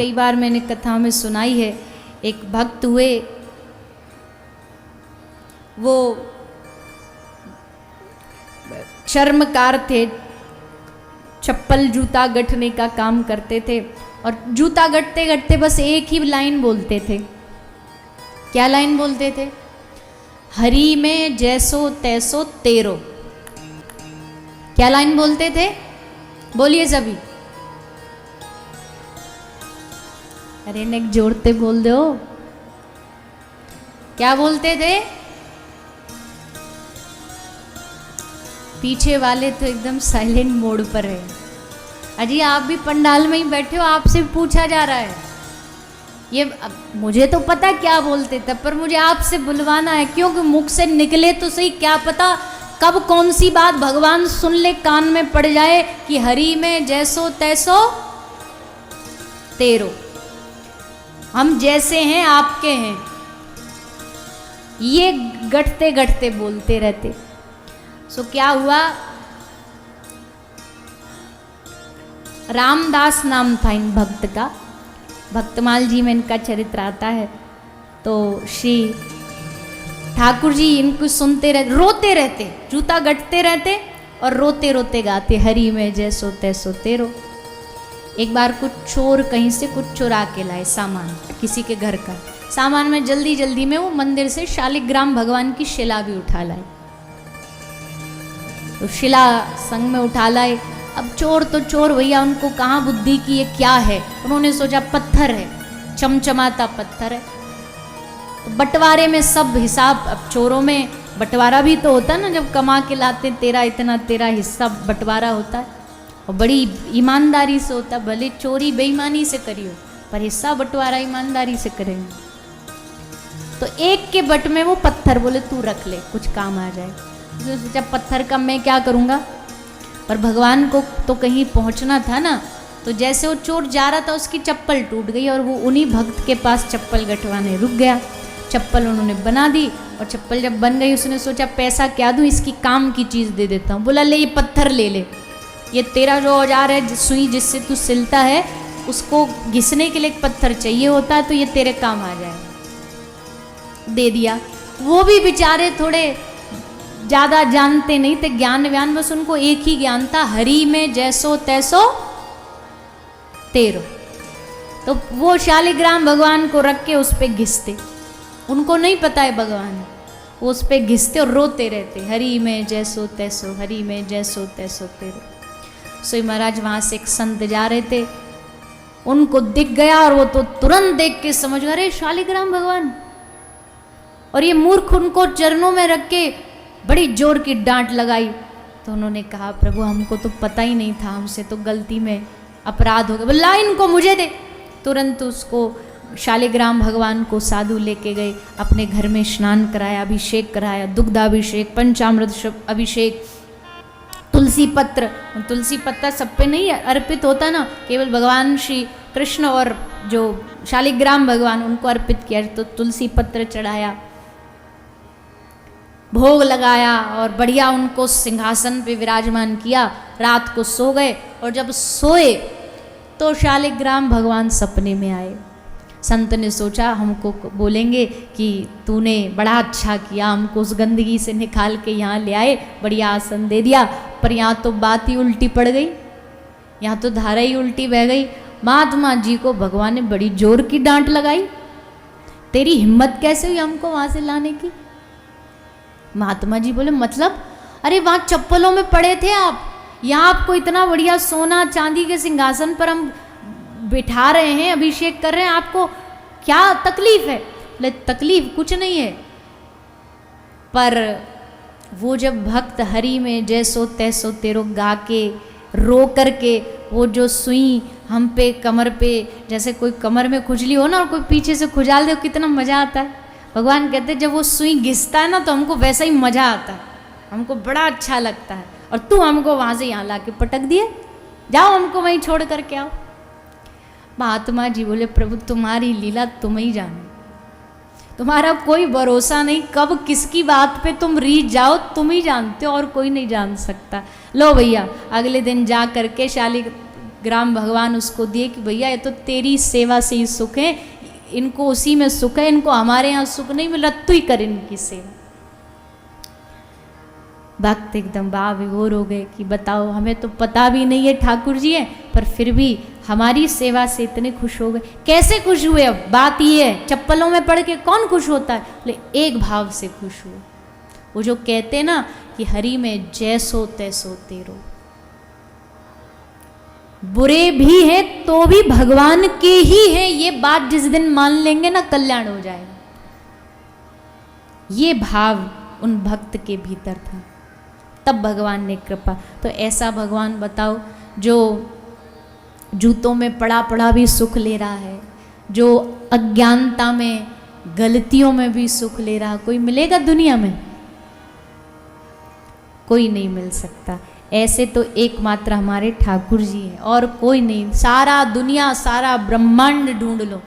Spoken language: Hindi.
कई बार मैंने कथा में सुनाई है। एक भक्त हुए, वो चर्मकार थे, चप्पल जूता गढ़ने का काम करते थे और जूता गढ़ते गढ़ते बस एक ही लाइन बोलते थे। क्या लाइन बोलते थे? हरि में जैसो तैसो तेरो। क्या लाइन बोलते थे? बोलिए सभी। अरे नेक जोड़ते बोल दो। क्या बोलते थे? पीछे वाले तो एकदम साइलेंट मोड पर है। अजी आप भी पंडाल में ही बैठे हो, आपसे पूछा जा रहा है। ये मुझे तो पता क्या बोलते थे, पर मुझे आपसे बुलवाना है, क्योंकि मुख से निकले तो सही, क्या पता कब कौन सी बात भगवान सुन ले, कान में पड़ जाए कि हरि में जैसो तैसो तेरो। हम जैसे हैं आपके हैं, ये गढ़ते गढ़ते बोलते रहते। सो क्या हुआ, रामदास नाम था इन भक्त का। भक्तमाल जी में इनका चरित्र आता है। तो श्री ठाकुर जी इनको सुनते रहते, रोते रहते, जूता गढ़ते रहते और रोते रोते गाते, हरि में जैसो तैसो तेरो। एक बार कुछ चोर कहीं से कुछ चुरा के लाए सामान, किसी के घर का सामान में जल्दी जल्दी में वो मंदिर से शालिग्राम भगवान की शिला भी उठा लाए। तो शिला संग में उठा लाए। अब चोर तो चोर भैया, उनको कहाँ बुद्धि की ये क्या है, उन्होंने सोचा पत्थर है, चमचमाता पत्थर है। तो बंटवारे में सब हिसाब, अब चोरों में बंटवारा भी तो होता है ना, जब कमा के लाते तेरा इतना तेरा हिस्सा बंटवारा होता है और बड़ी ईमानदारी से होता है। भले चोरी बेईमानी से करियो, पर हिस्सा बंटवारा ईमानदारी से करेंगे। तो एक के बट में वो पत्थर बोले तू रख ले, कुछ काम आ जाए। तो सोचा पत्थर का मैं क्या करूँगा, पर भगवान को तो कहीं पहुंचना था ना। तो जैसे वो चोर जा रहा था, उसकी चप्पल टूट गई और वो उन्हीं भक्त के पास चप्पल गठवाने रुक गया। चप्पल उन्होंने बना दी और चप्पल जब बन गई, उसने सोचा पैसा क्या दूं, इसकी काम की चीज़ दे देता हूँ। बोला ले ये पत्थर ले ले, ये तेरा जो औजार है, सुई जिससे तू सिलता है, उसको घिसने के लिए एक पत्थर चाहिए होता है, तो ये तेरे काम आ जाए। दे दिया। वो भी बेचारे थोड़े ज़्यादा जानते नहीं थे, ज्ञान व्यान, बस उनको एक ही ज्ञान था, हरि में जैसो तैसो तेरो। तो वो शालिग्राम भगवान को रख के उस पे घिसते, उनको नहीं पता है भगवान, वो उस पे घिसते और रोते रहते, हरि में जैसो तैसो, हरि में जैसो तैसो तेरो। सोई महाराज वहाँ से एक संत जा रहे थे, उनको दिख गया और वो तो तुरंत देख के समझ गए अरे शालिग्राम भगवान। और ये मूर्ख उनको चरणों में रख के बड़ी जोर की डांट लगाई। तो उन्होंने कहा प्रभु हमको तो पता ही नहीं था, हमसे तो गलती में अपराध हो गया। बोला इनको मुझे दे। तुरंत उसको शालिग्राम भगवान को साधु लेके गए, अपने घर में स्नान कराया, अभिषेक कराया, दुग्धाभिषेक, पंचामृत अभिषेक, तुलसी पत्ता सब पे नहीं अर्पित होता ना, केवल भगवान श्री कृष्ण और जो शालिग्राम भगवान उनको अर्पित किया। तो तुलसी पत्र चढ़ाया, भोग लगाया और बढ़िया उनको सिंहासन पे विराजमान किया। रात को सो गए और जब सोए तो शालिग्राम भगवान सपने में आए। संत ने सोचा हमको बोलेंगे कि तूने बड़ा अच्छा किया, हमको उस गंदगी से निकाल के यहाँ ले आए, बढ़िया आसन दे दिया। पर यहाँ तो बात ही उल्टी पड़ गई, यहाँ तो धारा ही उल्टी बह गई। महात्मा जी को भगवान ने बड़ी जोर की डांट लगाई, तेरी हिम्मत कैसे हुई हमको वहाँ से लाने की। महात्मा जी बोले मतलब, अरे वहाँ चप्पलों में पड़े थे आप, यहाँ आपको इतना बढ़िया सोना चांदी के सिंहासन पर हम बिठा रहे हैं, अभिषेक कर रहे हैं, आपको क्या तकलीफ है। बोले तकलीफ कुछ नहीं है, पर वो जब भक्त हरि में जैसो तैसो तेरो गा के रो करके वो जो सुई हम पे कमर पे, जैसे कोई कमर में खुजली हो ना और कोई पीछे से खुजाल दे, कितना मजा आता है। भगवान कहते हैं जब वो सुई घिसता है ना तो हमको वैसा ही मजा आता है, हमको बड़ा अच्छा लगता है। और तू हमको वहाँ से यहाँ ला के पटक दिए, जाओ हमको वहीं छोड़ करके आओ। महात्मा जी बोले प्रभु तुम्हारी लीला तुम ही जानो, तुम्हारा कोई भरोसा नहीं, कब किसकी बात पे तुम रीझ जाओ तुम ही जानते हो और कोई नहीं जान सकता। लो भैया, अगले दिन जा करके ग्राम भगवान उसको दिए कि भैया ये तो तेरी सेवा से ही सुख है, इनको उसी में सुख है, इनको हमारे यहाँ सुख नहीं मिला, तू ही कर इनकी सेवा। भक्त एकदम बा विभोर हो गए कि बताओ, हमें तो पता भी नहीं है ठाकुर जी है, पर फिर भी हमारी सेवा से इतने खुश हो गए। कैसे खुश हुए? अब बात ये है, चप्पलों में पड़ के कौन खुश होता है? बोले एक भाव से खुश हुए। वो जो कहते ना कि हरि में जैसो तैसो तेरो, बुरे भी है तो भी भगवान के ही है, ये बात जिस दिन मान लेंगे ना कल्याण हो जाएगा। ये भाव उन भक्त के भीतर था, तब भगवान ने कृपा। तो ऐसा भगवान बताओ जो जूतों में पड़ा पड़ा भी सुख ले रहा है, जो अज्ञानता में गलतियों में भी सुख ले रहा, कोई मिलेगा दुनिया में? कोई नहीं मिल सकता। ऐसे तो एकमात्र हमारे ठाकुर जी हैं और कोई नहीं। सारा दुनिया सारा ब्रह्मांड ढूंढ लो,